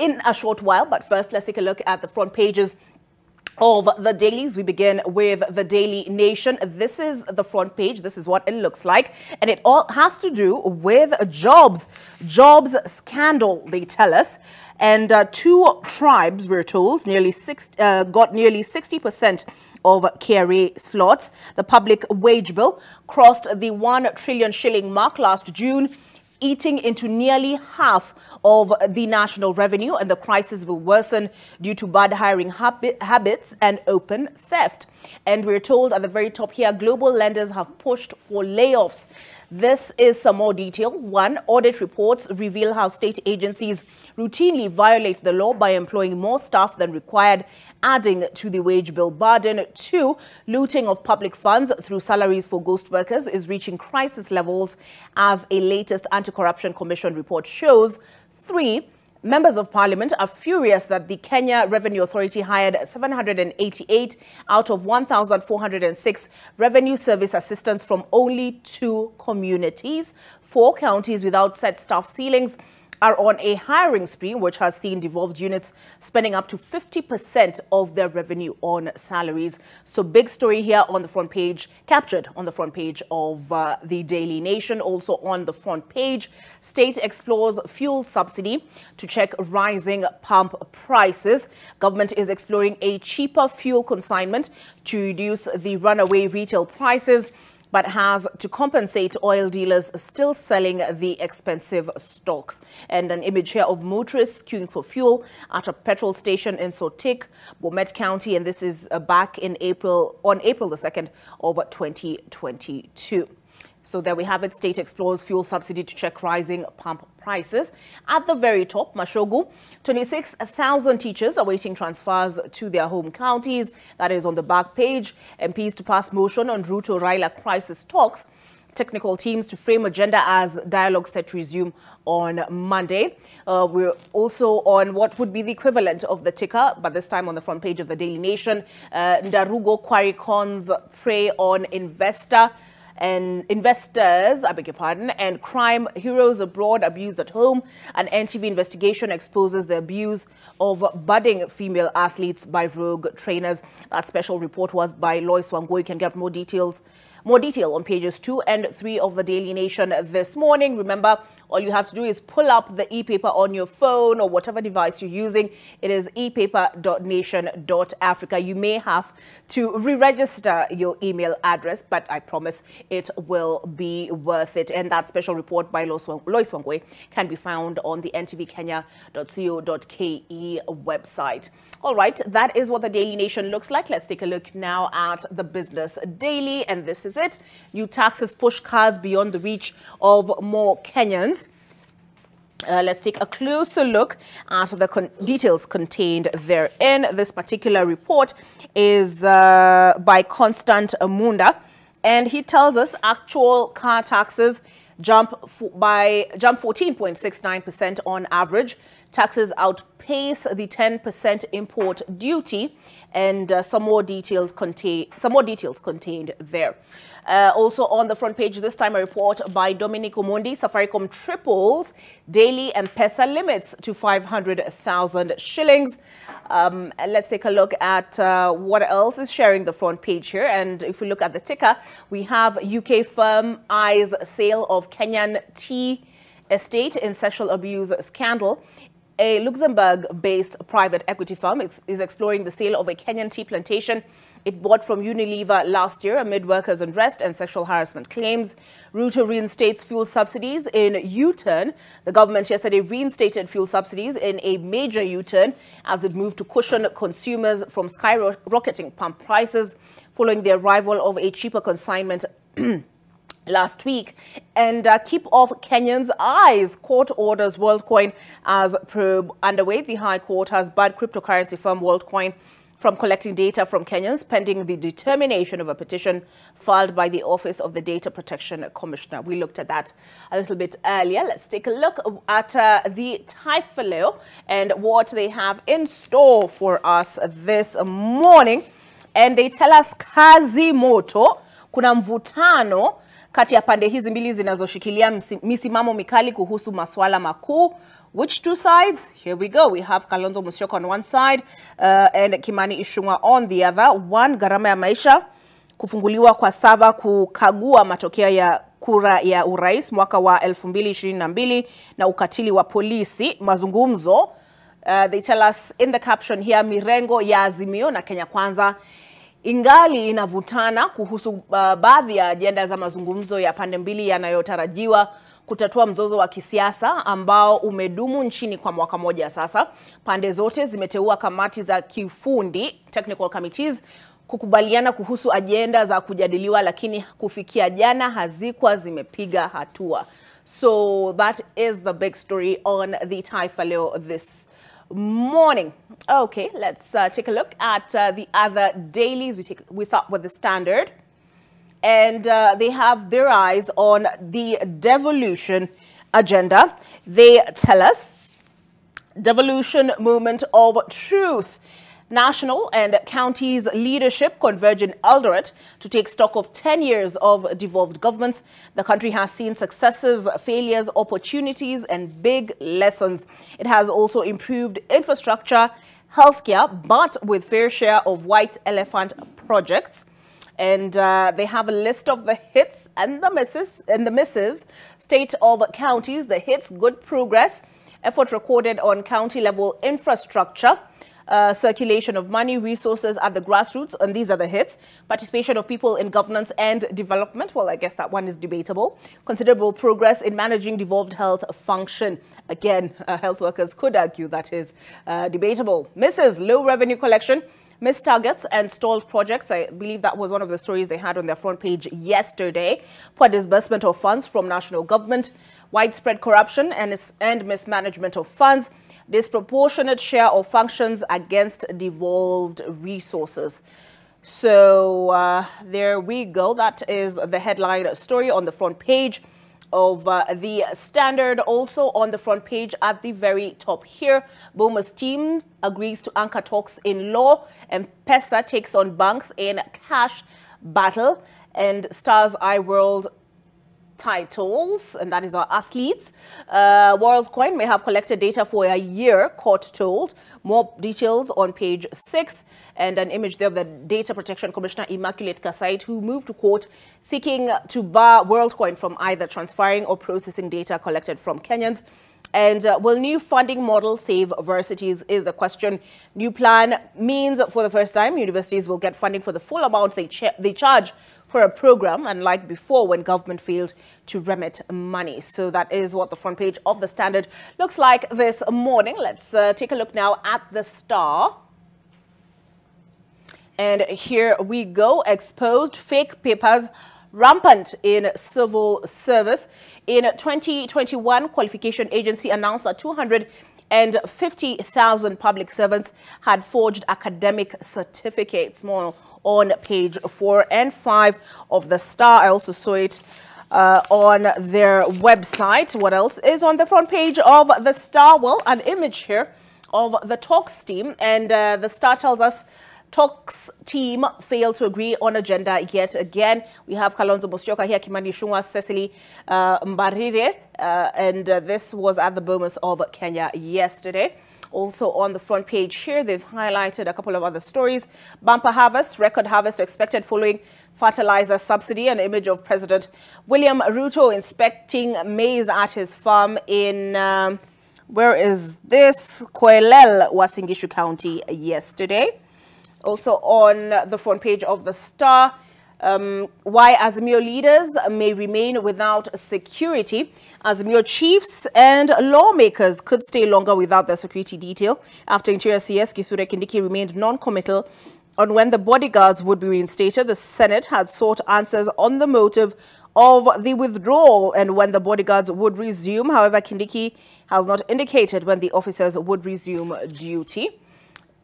in a short while. But first, let's take a look at the front pages of the dailies. We begin with the Daily Nation. This is the front page. This is what it looks like. And it all has to do with jobs scandal, they tell us. And two tribes, we're told, got nearly 60% of KRA slots. The public wage bill crossed the 1 trillion shilling mark last June, eating into nearly half of the national revenue, and the crisis will worsen due to bad hiring habits and open theft. And we're told at the very top here, global lenders have pushed for layoffs. This is some more detail. 1, audit reports reveal how state agencies routinely violate the law by employing more staff than required, adding to the wage bill burden. 2, looting of public funds through salaries for ghost workers is reaching crisis levels, as a latest Anti-Corruption Commission report shows. 3, members of parliament are furious that the Kenya Revenue Authority hired 788 out of 1,406 revenue service assistants from only 2 communities. 4, counties without set staff ceilings are on a hiring spree, which has seen devolved units spending up to 50% of their revenue on salaries. So big story here on the front page, captured on the front page of the Daily Nation. Also on the front page, state explores fuel subsidy to check rising pump prices. Government is exploring a cheaper fuel consignment to reduce the runaway retail prices, but has to compensate oil dealers still selling the expensive stocks. And an image here of motorists queuing for fuel at a petrol station in Sotik, Bomet County, and this is back in April, on April the 2nd of 2022. So there we have it. State explores fuel subsidy to check rising pump prices. At the very top, Mashogu, 26,000 teachers awaiting transfers to their home counties. That is on the back page. MPs to pass motion on Ruto-Raila crisis talks. Technical teams to frame agenda as dialogue set to resume on Monday. We're also on what would be the equivalent of the ticker, but this time on the front page of the Daily Nation. Ndarugo Quarry Cons prey on investors, I beg your pardon, and crime heroes abroad abused at home. An NTV investigation exposes the abuse of budding female athletes by rogue trainers. That special report was by Lois Wangui. You can get more detail on pages 2 and 3 of the Daily Nation this morning. Remember, all you have to do is pull up the e-paper on your phone or whatever device you're using. It is epaper.nation.africa. You may have to re-register your email address, but I promise it will be worth it. And that special report by Lois Wangui can be found on the ntvkenya.co.ke website. All right, that is what the Daily Nation looks like. Let's take a look now at the Business Daily, and this is it. New taxes push cars beyond the reach of more Kenyans. Let's take a closer look at the details contained therein. This particular report is by Constant Munda, and he tells us actual car taxes jump 14.69% on average. Taxes outpace the 10% import duty, and some more details contained there. Also on the front page this time, a report by Dominic Omondi. Safaricom triples daily M-Pesa limits to 500,000 shillings. Let's take a look at what else is sharing the front page here. And if we look at the ticker, we have UK firm eyes sale of Kenyan tea estate in sexual abuse scandal. A Luxembourg-based private equity firm is exploring the sale of a Kenyan tea plantation it bought from Unilever last year amid workers' unrest and sexual harassment claims. Ruto reinstates fuel subsidies in U-turn. The government yesterday reinstated fuel subsidies in a major U-turn as it moved to cushion consumers from skyrocketing pump prices following the arrival of a cheaper consignment last week. And keep off Kenyans' eyes. Court orders WorldCoin as probe underway. The High Court has barred cryptocurrency firm WorldCoin from collecting data from Kenyans pending the determination of a petition filed by the Office of the Data Protection Commissioner. We looked at that a little bit earlier. Let's take a look at the Taifa Leo and what they have in store for us this morning. And they tell us kazi moto, kuna mvutano kati ya pande hizi mbili zinazoshikilia misimamo mikali kuhusu masuala makuu. Which two sides? Here we go. We have Kalonzo Musyoka on one side and Kimani Ichung'wah on the other. One, gharama ya maisha, kufunguliwa kwa sava kukagua matokeo ya kura ya urais mwaka wa 2022 na ukatili wa polisi. Mazungumzo, they tell us in the caption here, mirengo ya Azimio na Kenya Kwanza ingali inavutana kuhusu baadhi ya ajenda za mazungumzo ya pande mbili yanayotarajiwa kutatua mzozo wa kisiasa ambao umedumu nchini kwa mwaka moja sasa. Pande zote zimeteua kamati za kiufundi, technical committees, kukubaliana kuhusu ajenda za kujadiliwa, lakini kufikia jana hazikuwa zimepiga hatua. So that is the big story on the Taifa Leo this morning. Okay, let's take a look at the other dailies. We start with the Standard, and they have their eyes on the devolution agenda. They tell us, devolution movement of truth. National and counties leadership converge in Eldoret to take stock of 10 years of devolved governments. The country has seen successes, failures, opportunities, and big lessons. It has also improved infrastructure, healthcare, but with fair share of white elephant projects. And they have a list of the hits and the misses. State of counties, the hits, good progress, effort recorded on county level infrastructure, circulation of money, resources at the grassroots, and these are the hits. Participation of people in governance and development, well, I guess that one is debatable. Considerable progress in managing devolved health function. Again, health workers could argue that is debatable. Misses, low revenue collection, missed targets and stalled projects. I believe that was one of the stories they had on their front page yesterday. Poor disbursement of funds from national government, widespread corruption and mismanagement of funds, disproportionate share of functions against devolved resources. So there we go. That is the headline story on the front page of the Standard. Also on the front page at the very top here, Boma's team agrees to anchor talks in law, and M-Pesa takes on banks in cash battle, and Stars Eye World titles, and that is our athletes. WorldCoin may have collected data for a year, court told. More details on page 6, and an image there of the Data Protection Commissioner Immaculate Kasait, who moved to court seeking to bar WorldCoin from either transferring or processing data collected from Kenyans. And will new funding model save varsities is the question. New plan means for the first time universities will get funding for the full amount they charge for a program, unlike before when government failed to remit money. So that is what the front page of the Standard looks like this morning. Let's take a look now at the Star. And here we go. Exposed fake papers rampant in civil service. In 2021, Qualification Agency announced that 250,000 public servants had forged academic certificates. More on page 4 and 5 of the Star. I also saw it on their website. What else is on the front page of the Star? Well, an image here of the talks team, and the Star tells us talks team failed to agree on agenda yet again. We have Kalonzo Musyoka here, Kimani Ichung'wah, Cecily Mbarire, and this was at the Bomas of Kenya yesterday. Also on the front page here, they've highlighted a couple of other stories. Bumper harvest, record harvest expected following fertilizer subsidy. An image of President William Ruto inspecting maize at his farm in, where is this? Kwelel, Uasin Gishu County yesterday. Also on the front page of the Star, why Azimio leaders may remain without security. Azimio chiefs and lawmakers could stay longer without the security detail after Interior CS Kithure Kindiki remained non-committal on when the bodyguards would be reinstated. The Senate had sought answers on the motive of the withdrawal and when the bodyguards would resume. However, Kindiki has not indicated when the officers would resume duty.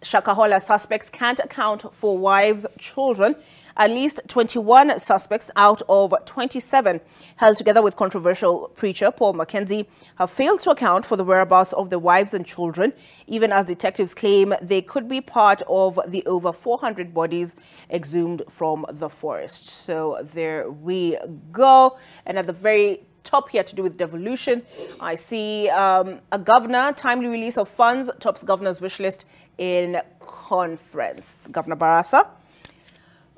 Shakahola suspects can't account for wives' children. At least 21 suspects out of 27 held together with controversial preacher Paul Mackenzie have failed to account for the whereabouts of their wives and children, even as detectives claim they could be part of the over 400 bodies exhumed from the forest. So there we go. And at the very top here to do with devolution. I see a governor, timely release of funds, tops governor's wish list in conference. Governor Barasa.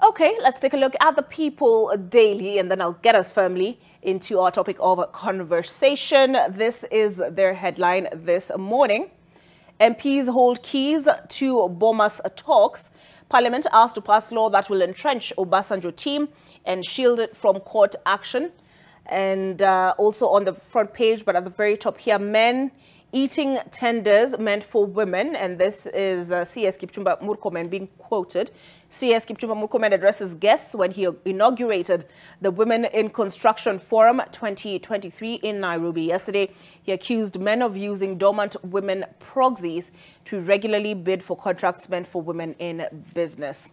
Okay, let's take a look at the People Daily, and then I'll get us firmly into our topic of conversation. This is their headline this morning. MPs hold keys to Bomas talks. Parliament asked to pass law that will entrench Obasanjo team and shield it from court action. And also on the front page, but at the very top here, men eating tenders meant for women. And this is CS Kipchumba Murkomen being quoted. CS Kipchumba Murkomen addresses guests when he inaugurated the Women in Construction Forum 2023 in Nairobi yesterday. He accused men of using dormant women proxies to regularly bid for contracts meant for women in business.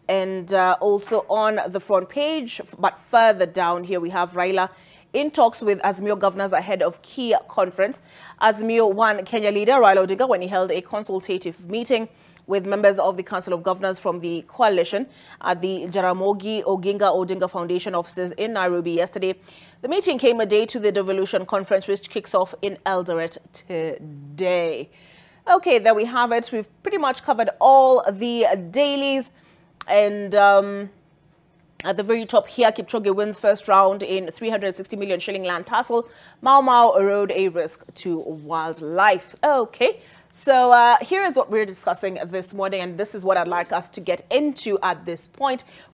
And also on the front page, but further down here, we have Raila in talks with Azimio governors ahead of key conference. Azimio won Kenya leader Raila Odinga when he held a consultative meeting with members of the Council of Governors from the coalition at the Jaramogi Oginga Odinga Foundation offices in Nairobi yesterday. The meeting came a day to the devolution conference, which kicks off in Eldoret today. Okay, there we have it. We've pretty much covered all the dailies. And at the very top here, Kipchoge wins first round in 360 million shilling land tussle. Mau Mau rode a risk to wildlife. Okay, so here is what we're discussing this morning, and this is what I'd like us to get into at this point.